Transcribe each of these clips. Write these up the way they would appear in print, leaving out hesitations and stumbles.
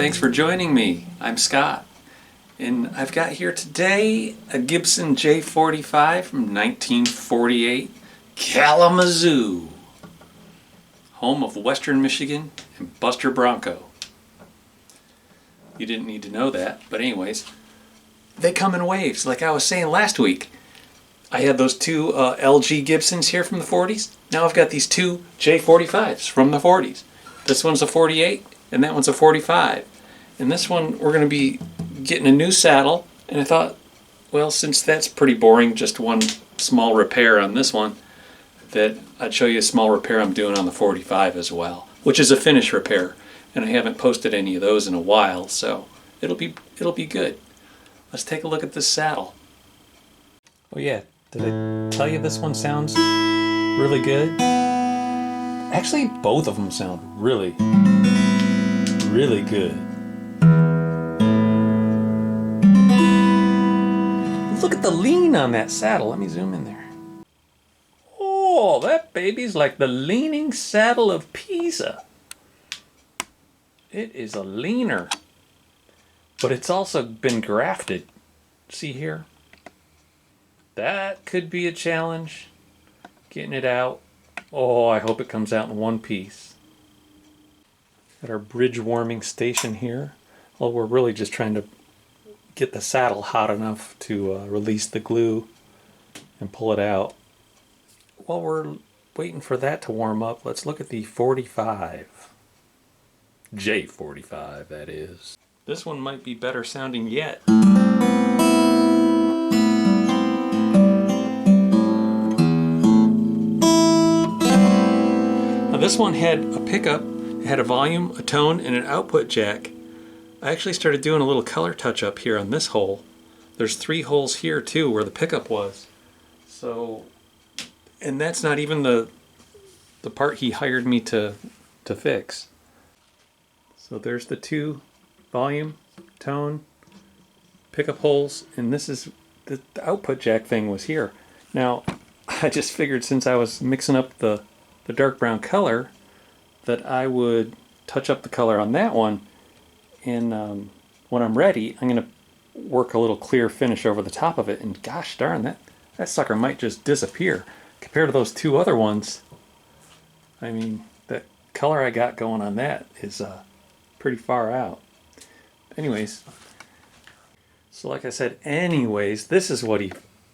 thanks for joining me. I'm Scott, and I've got here today a Gibson J-45 from 1948, Kalamazoo, home of Western Michigan and Buster Bronco. You didn't need to know that, but anyways, they come in waves, like I was saying last week. I had those two LG Gibsons here from the 40s. Now I've got these two J-45s from the 40s. This one's a 48 and that one's a 45. And this one we're going to be getting a new saddle. And I thought, well, since that's pretty boring, just one small repair on this one, that I'd show you a small repair I'm doing on the 45 as well, which is a finish repair. And I haven't posted any of those in a while, so it'll be good. Let's take a look at this saddle. Oh yeah, did I tell you this one sounds really good? Actually, both of them sound really, really good. Look at the lean on that saddle. Let me zoom in there. Oh, that baby's like the leaning saddle of Pisa. It is a leaner, but it's also been grafted. See here? That could be a challenge, getting it out. Oh, I hope it comes out in one piece. Got our bridge warming station here. Well, we're really just trying to get the saddle hot enough to release the glue and pull it out. While we're waiting for that to warm up, let's look at the 45. J-45, that is. This one might be better sounding yet. This one had a pickup, it had a volume, a tone, and an output jack. I actually started doing a little color touch up here on this hole. There's 3 holes here too where the pickup was. So, and that's not even the part he hired me to fix. So there's the 2 volume, tone, pickup holes, and this is the output jack thing was here. Now, I just figured since I was mixing up the dark brown color that I would touch up the color on that one, and when I'm ready I'm going to work a little clear finish over the top of it, and gosh darn, that sucker might just disappear compared to those 2 other ones. I mean, that color I got going on that is pretty far out. Anyways, so like I said, this is what he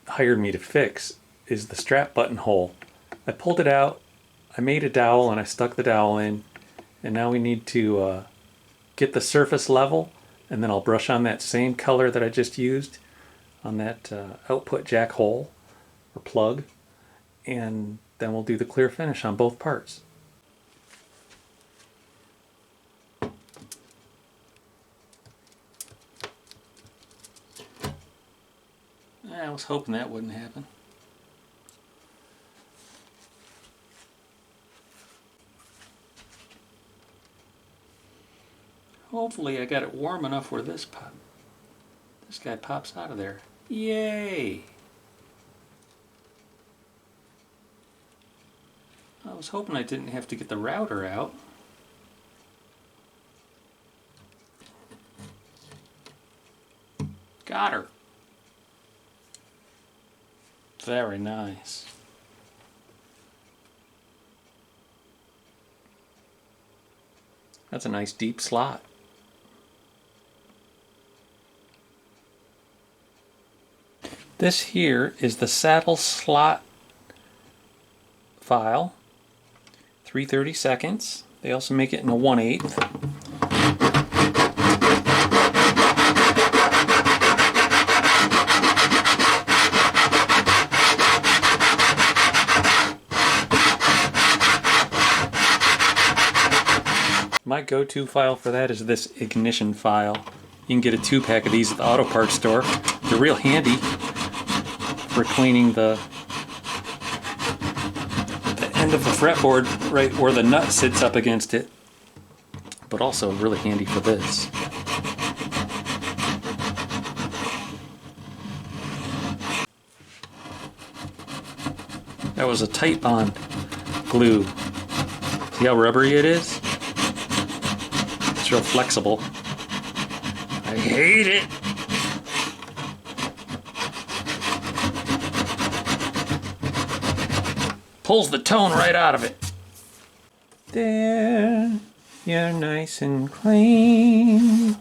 hired me to fix, is the strap button hole. I pulled it out, I made a dowel, and I stuck the dowel in, and now we need to get the surface level, and then I'll brush on that same color that I just used on that output jack hole or plug, and then we'll do the clear finish on both parts. I was hoping that wouldn't happen. Hopefully I got it warm enough where this guy pops out of there. Yay! I was hoping I didn't have to get the router out. Got her. Very nice. That's a nice deep slot. This here is the saddle slot file, 3/32. They also make it in a 1/8. My go-to file for that is this ignition file. You can get a 2-pack of these at the auto parts store. They're real handy for cleaning the end of the fretboard right where the nut sits up against it, but also really handy for this. That was a tight bond glue. See how rubbery it is? It's real flexible. I hate it. Pulls the tone right out of it. There, you're nice and clean.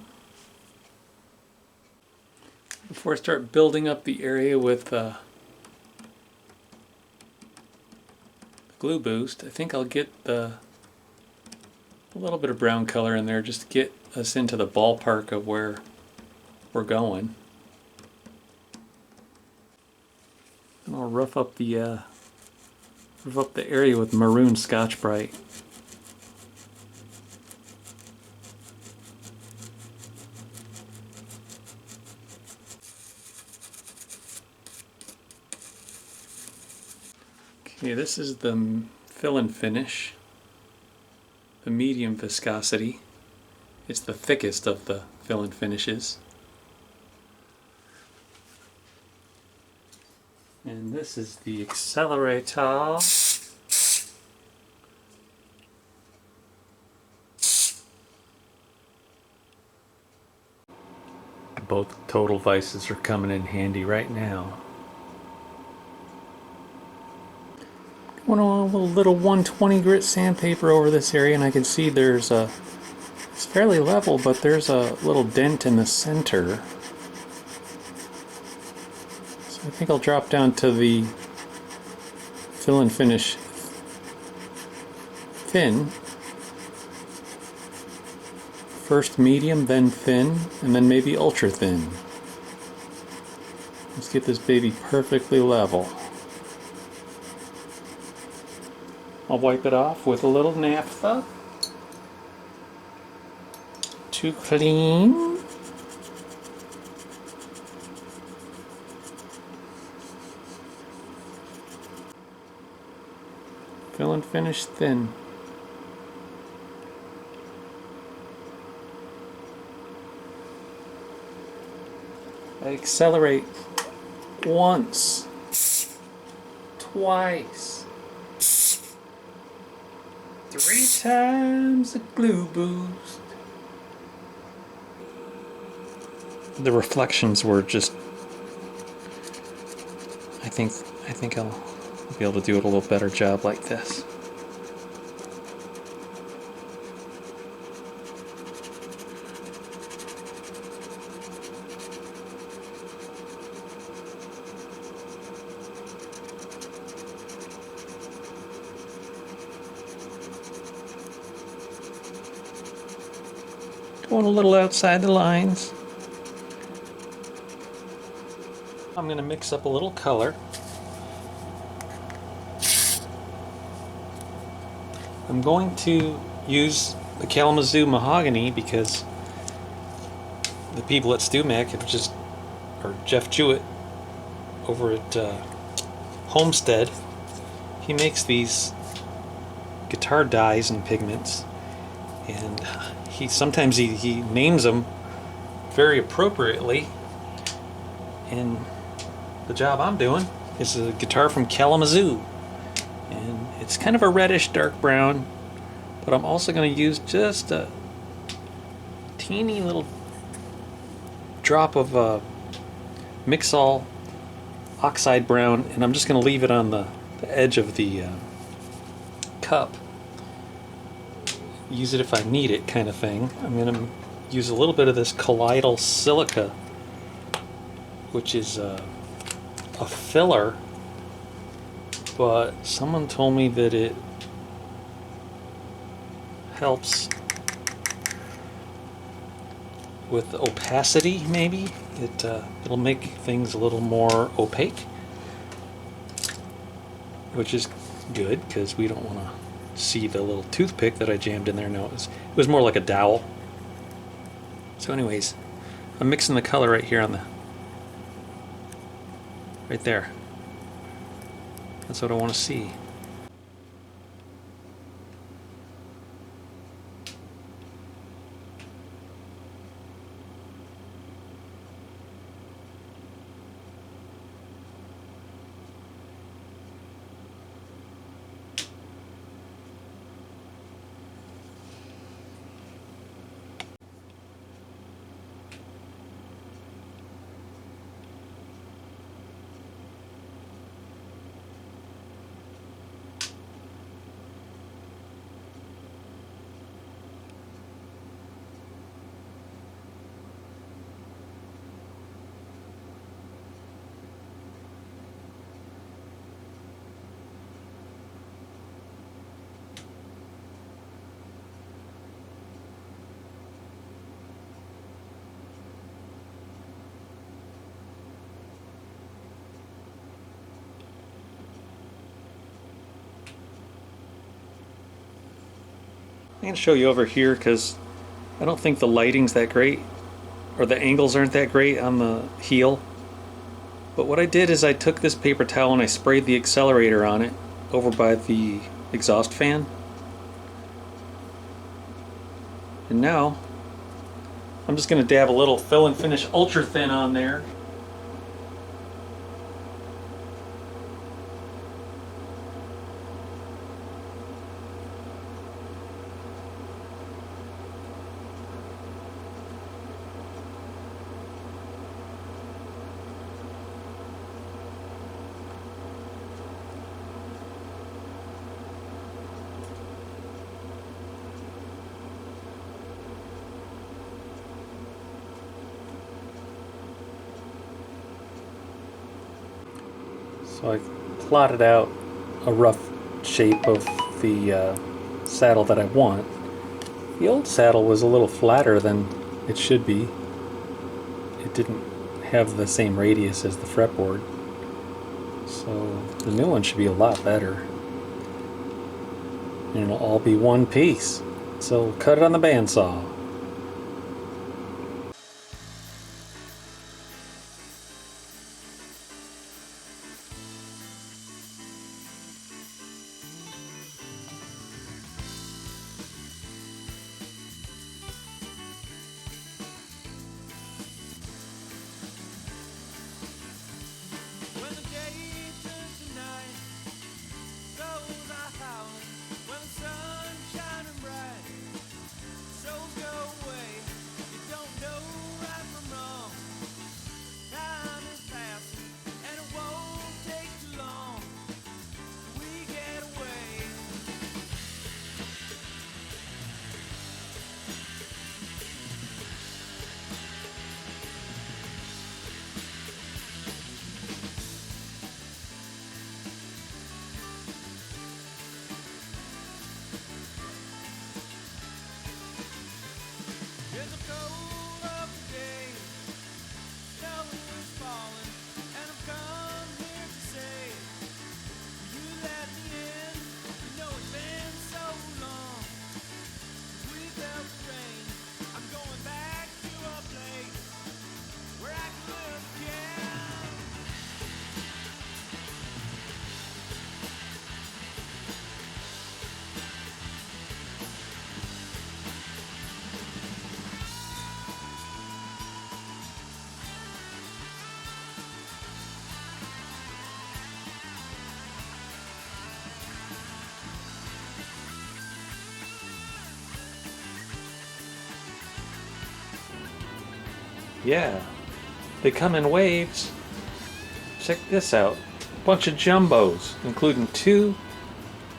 Before I start building up the area with glue boost, I think I'll get a little bit of brown color in there just to get us into the ballpark of where we're going. And I'll rough up the area with maroon Scotch-Brite. Okay, this is the fill and finish, the medium viscosity. It's the thickest of the fill and finishes. And this is the accelerator. Both total vices are coming in handy right now. Going on a little 120 grit sandpaper over this area, and I can see it's fairly level, but there's a little dent in the center. So I think I'll drop down to the fill and finish thin. First medium, then thin, and then maybe ultra thin. Let's get this baby perfectly level. I'll wipe it off with a little naphtha to clean. Fill and finish thin. I accelerate once, twice, 3 times the glue boost. The reflections were just, I think I'll be able to do a little better job like this. Going a little outside the lines. I'm going to mix up a little color. I'm going to use the Kalamazoo mahogany because the people at StewMac have just, or Jeff Jewett over at Homestead, he makes these guitar dyes and pigments, and sometimes he names them very appropriately, and the job I'm doing is a guitar from Kalamazoo, and it's kind of a reddish dark brown, but I'm also going to use just a teeny little drop of Mixol oxide brown, and I'm just going to leave it on the edge of the cup. Use it if I need it, kind of thing. I'm going to use a little bit of this colloidal silica, which is a filler, but someone told me that it helps with opacity, maybe. It'll make things a little more opaque, which is good because we don't want to see the little toothpick that I jammed in there. No, it was more like a dowel. So anyways, I'm mixing the color right here on right there. That's what I want to see. going to show you over here because I don't think the lighting's that great, or the angles aren't that great on the heel. But what I did is I took this paper towel and I sprayed the accelerator on it over by the exhaust fan. And now I'm just going to dab a little fill and finish ultra thin on there. So I plotted out a rough shape of the saddle that I want. The old saddle was a little flatter than it should be. It didn't have the same radius as the fretboard. So the new one should be a lot better. And it'll all be one piece. So cut it on the bandsaw. Yeah, they come in waves. Check this out. A bunch of jumbos, including 2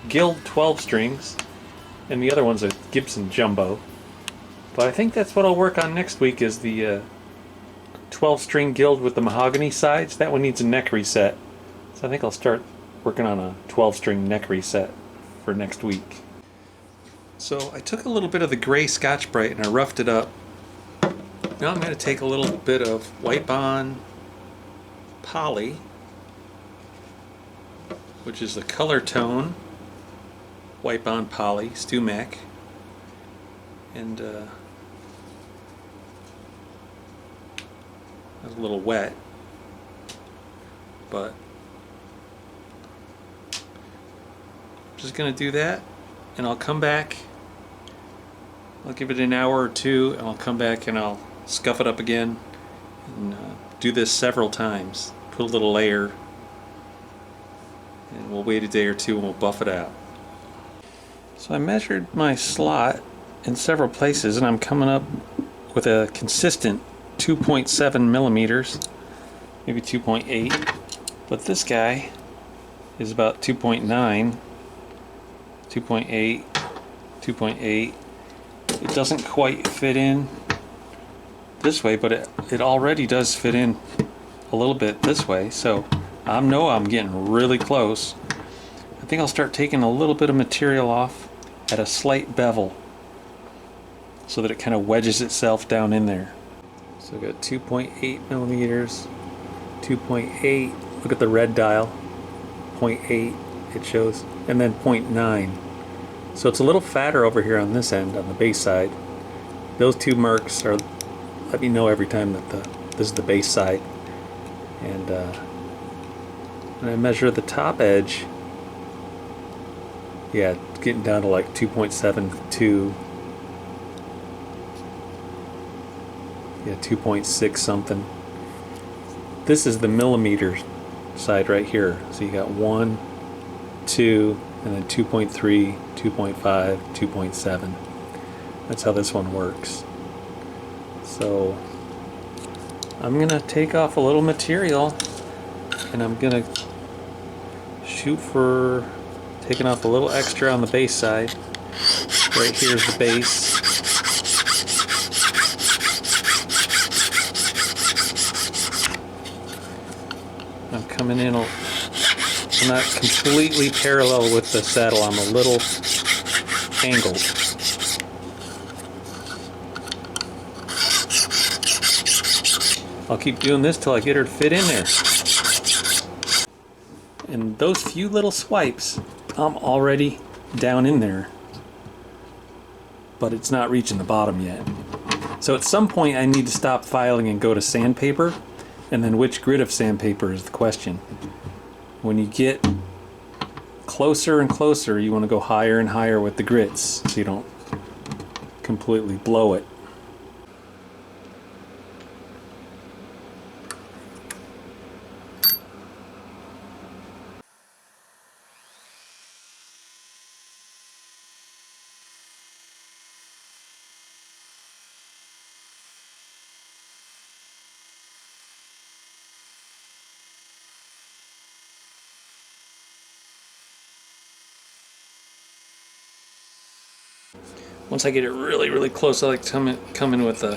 Guild 12 strings, and the other one's a Gibson Jumbo. But I think that's what I'll work on next week is the 12 string Guild with the mahogany sides. That one needs a neck reset. So I think I'll start working on a 12 string neck reset for next week. So I took a little bit of the gray Scotch-Brite and I roughed it up. Now I'm going to take a little bit of Wipe On Poly, which is the color tone Wipe On Poly StuMac, and it's a little wet, but I'm just going to do that, and I'll come back. I'll give it an hour or two, and I'll come back and I'll scuff it up again and do this several times. Put a little layer and we'll wait a day or two and we'll buff it out. So I measured my slot in several places and I'm coming up with a consistent 2.7 millimeters, maybe 2.8, but this guy is about 2.9, 2.8, 2.8. It doesn't quite fit in this way, but it already does fit in a little bit this way, so I know I'm getting really close. I think I'll start taking a little bit of material off at a slight bevel so that it kind of wedges itself down in there. So I've got 2.8 millimeters, 2.8, look at the red dial, 0.8 it shows, and then 0.9. So it's a little fatter over here on this end, on the base side. Those two marks are, let me know every time that this is the base side. And when I measure the top edge, yeah, it's getting down to like 2.72. Yeah, 2.6 something. This is the millimeter side right here. So you got 1, 2, and then 2.3, 2.5, 2.7. That's how this one works. So I'm gonna take off a little material and I'm gonna shoot for taking off a little extra on the base side. Right here's the base. I'm coming in, I'm not completely parallel with the saddle, I'm a little angled. I'll keep doing this till I get her to fit in there. And those few little swipes, I'm already down in there, but it's not reaching the bottom yet. So at some point I need to stop filing and go to sandpaper, and then which grit of sandpaper is the question. When you get closer and closer, you want to go higher and higher with the grits so you don't completely blow it. Once I get it really, really close, I like to come in with a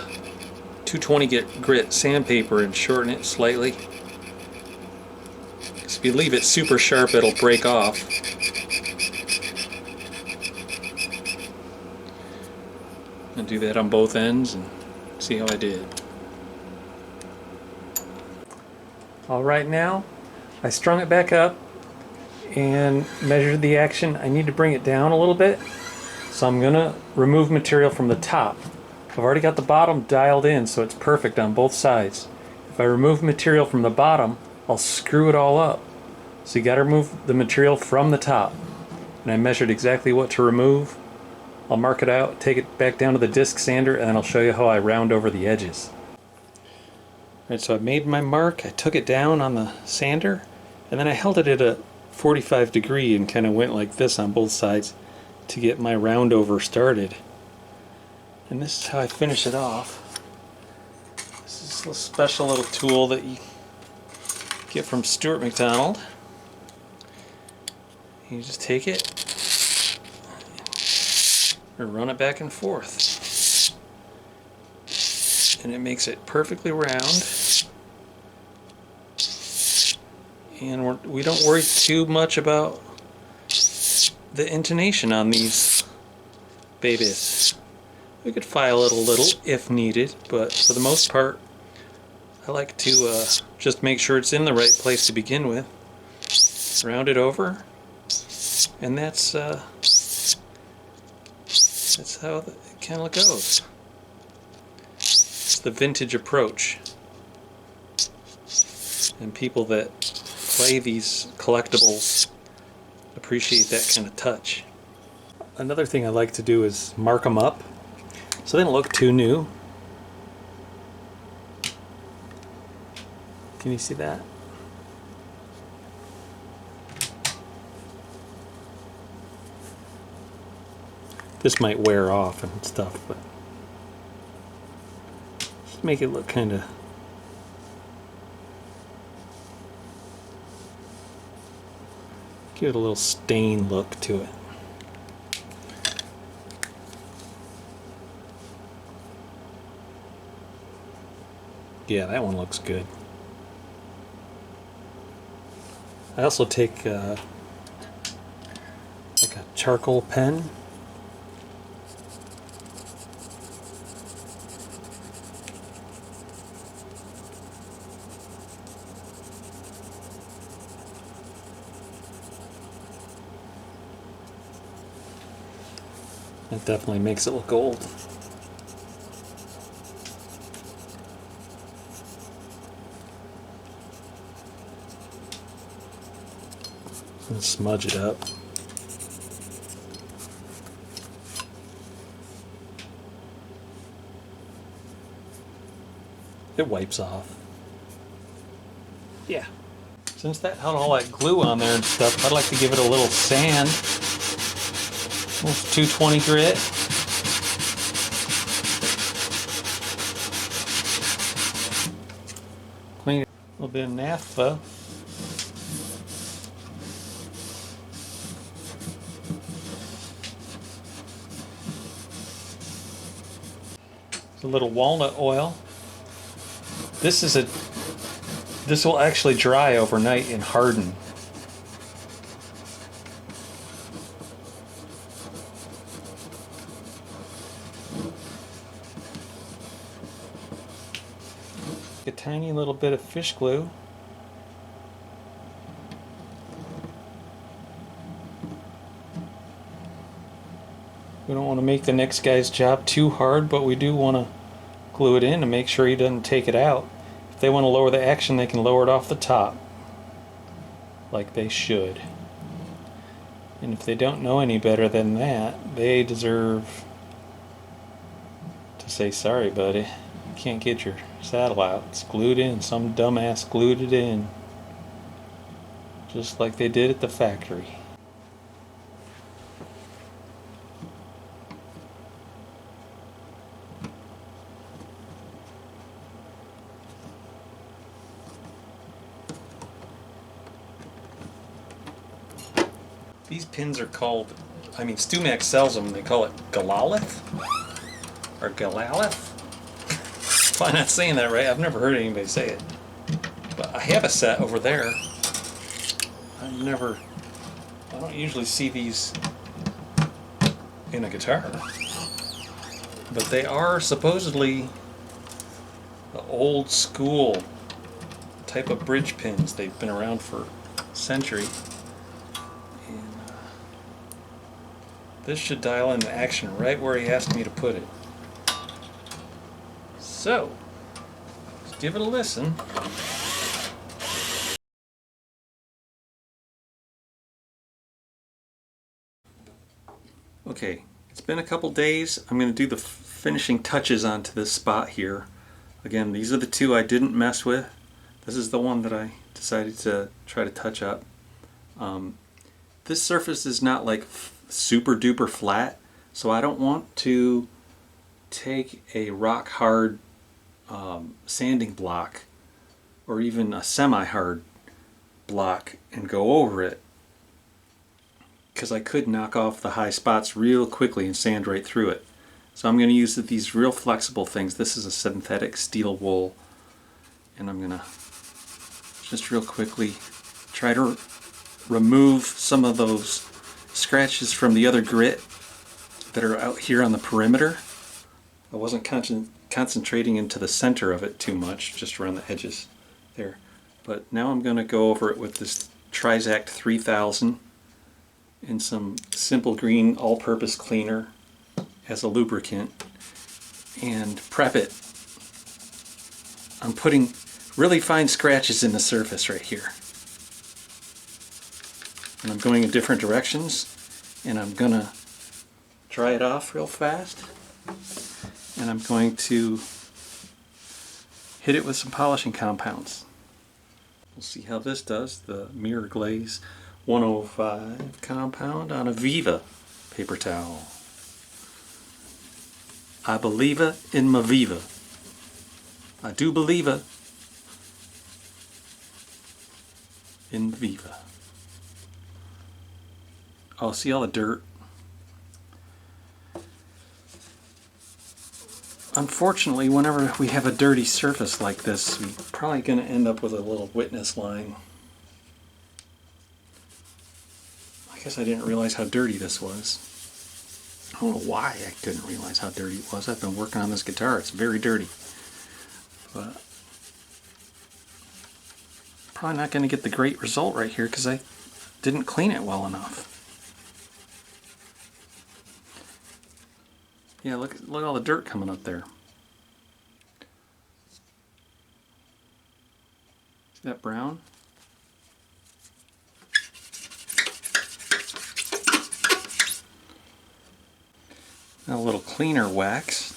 220 grit sandpaper and shorten it slightly. Because if you leave it super sharp, it'll break off. And do that on both ends and see how I did. Alright, now I strung it back up and measured the action. I need to bring it down a little bit. So I'm going to remove material from the top. I've already got the bottom dialed in, so it's perfect on both sides. If I remove material from the bottom, I'll screw it all up. So you got to remove the material from the top. And I measured exactly what to remove. I'll mark it out, take it back down to the disc sander, and then I'll show you how I round over the edges. Alright, so I made my mark, I took it down on the sander, and then I held it at a 45 degree and kind of went like this on both sides to get my round over started. And this is how I finish it off. This is a special little tool that you get from Stuart McDonald. You just take it and run it back and forth, and it makes it perfectly round. And we don't worry too much about the intonation on these babies. We could file it a little if needed, but for the most part I like to just make sure it's in the right place to begin with. Round it over, and that's how it kind of goes. It's the vintage approach, and people that play these collectibles appreciate that kind of touch. Another thing I like to do is mark them up so they don't look too new. Can you see that? This might wear off and stuff, but just make it look kind of give it a little stain look to it. Yeah, that one looks good. I also take like a charcoal pen. It definitely makes it look old. And smudge it up. It wipes off. Yeah. Since that had all that glue on there and stuff, I'd like to give it a little sand. Almost 220 grit. Clean it. A little bit of naphtha. A little walnut oil. This will actually dry overnight and harden. A tiny little bit of fish glue. We don't want to make the next guy's job too hard, but we do want to glue it in to make sure he doesn't take it out. If they want to lower the action, they can lower it off the top, like they should. And if they don't know any better than that, they deserve to say, sorry buddy, you can't get your saddle out. It's glued in. Some dumbass glued it in. Just like they did at the factory. These pins are called, StewMac sells them, they call it Galalith? Or Galalith? Probably not saying that right, I've never heard anybody say it. But I have a set over there. I don't usually see these in a guitar. But they are supposedly the old school type of bridge pins. They've been around for a century. This should dial into action right where he asked me to put it. So, let's give it a listen. Okay, it's been a couple days. I'm going to do the finishing touches onto this spot here. Again, these are the two I didn't mess with. This is the one that I decided to try to touch up. This surface is not like super duper flat, so I don't want to take a rock hard sanding block or even a semi-hard block and go over it, because I could knock off the high spots real quickly and sand right through it. So I'm going to use these real flexible things. This is a synthetic steel wool, and I'm going to just real quickly try to remove some of those scratches from the other grit that are out here on the perimeter. I wasn't concentrating into the center of it too much, just around the edges there. But now I'm going to go over it with this Trizact 3000 and some simple green all-purpose cleaner as a lubricant and prep it. I'm putting really fine scratches in the surface right here. And I'm going in different directions, and I'm gonna dry it off real fast, and I'm going to hit it with some polishing compounds. We'll see how this does. The Mirror Glaze 105 compound on a Viva paper towel. I believe in my Viva. I do believe in Viva. Oh, see all the dirt? Unfortunately, whenever we have a dirty surface like this, we're probably going to end up with a little witness line. I guess I didn't realize how dirty this was. I don't know why I didn't realize how dirty it was. I've been working on this guitar. It's very dirty. But probably not going to get the great result right here because I didn't clean it well enough. Yeah, look at all the dirt coming up there. See that brown? Now a little cleaner wax.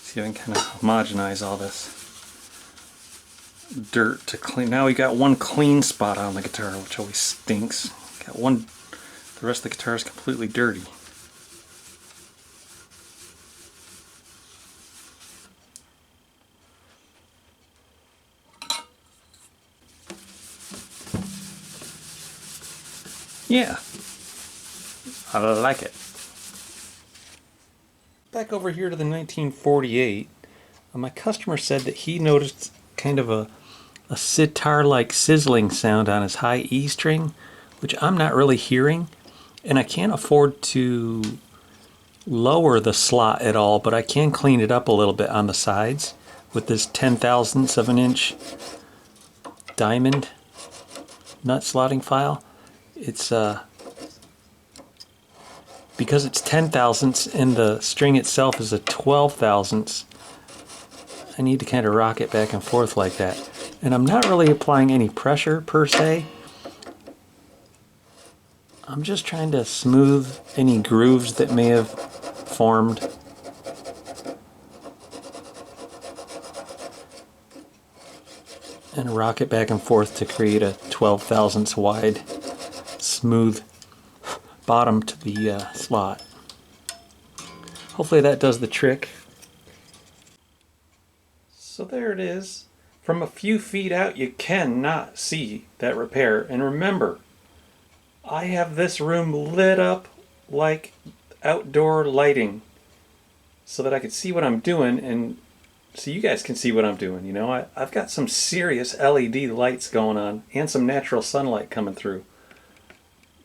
See if I can kind of homogenize all this dirt to clean. Now we got one clean spot on the guitar, which always stinks. Got one. The rest of the guitar is completely dirty. Yeah, I like it. Back over here to the 1948, my customer said that he noticed kind of a sitar-like sizzling sound on his high E string, which I'm not really hearing, and I can't afford to lower the slot at all, but I can clean it up a little bit on the sides with this 10/1000ths of an inch diamond nut slotting file. It's because it's 10/1000ths and the string itself is a 12/1000ths, I need to kind of rock it back and forth like that. And I'm not really applying any pressure per se. I'm just trying to smooth any grooves that may have formed. And rock it back and forth to create a 12/1000ths wide, smooth bottom to the slot. Hopefully that does the trick. So there it is. From a few feet out you cannot see that repair. And remember, I have this room lit up like outdoor lighting so that I can see what I'm doing and so you guys can see what I'm doing. You know, I've got some serious LED lights going on and some natural sunlight coming through.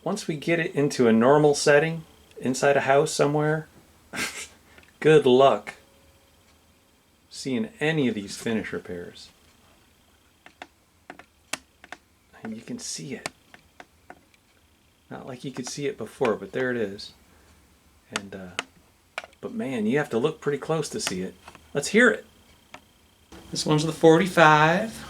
Once we get it into a normal setting inside a house somewhere, good luck seeing any of these finish repairs. And you can see it. Not like you could see it before, but there it is. And but man, you have to look pretty close to see it. Let's hear it. This one's the 45.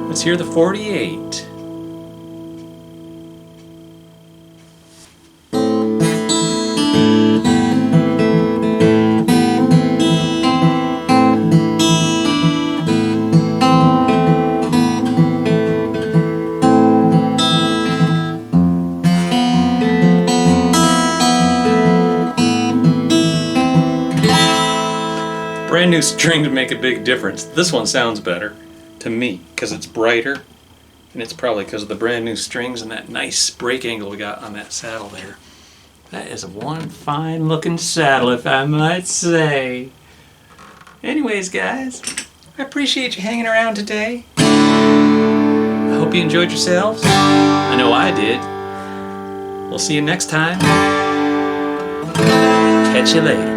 Let's hear the 48. Brand new strings make a big difference. This one sounds better to me because it's brighter, and it's probably because of the brand new strings and that nice break angle we got on that saddle there. That is one fine looking saddle, if I might say. Anyways, guys, I appreciate you hanging around today. I hope you enjoyed yourselves. I know I did. We'll see you next time. Catch you later.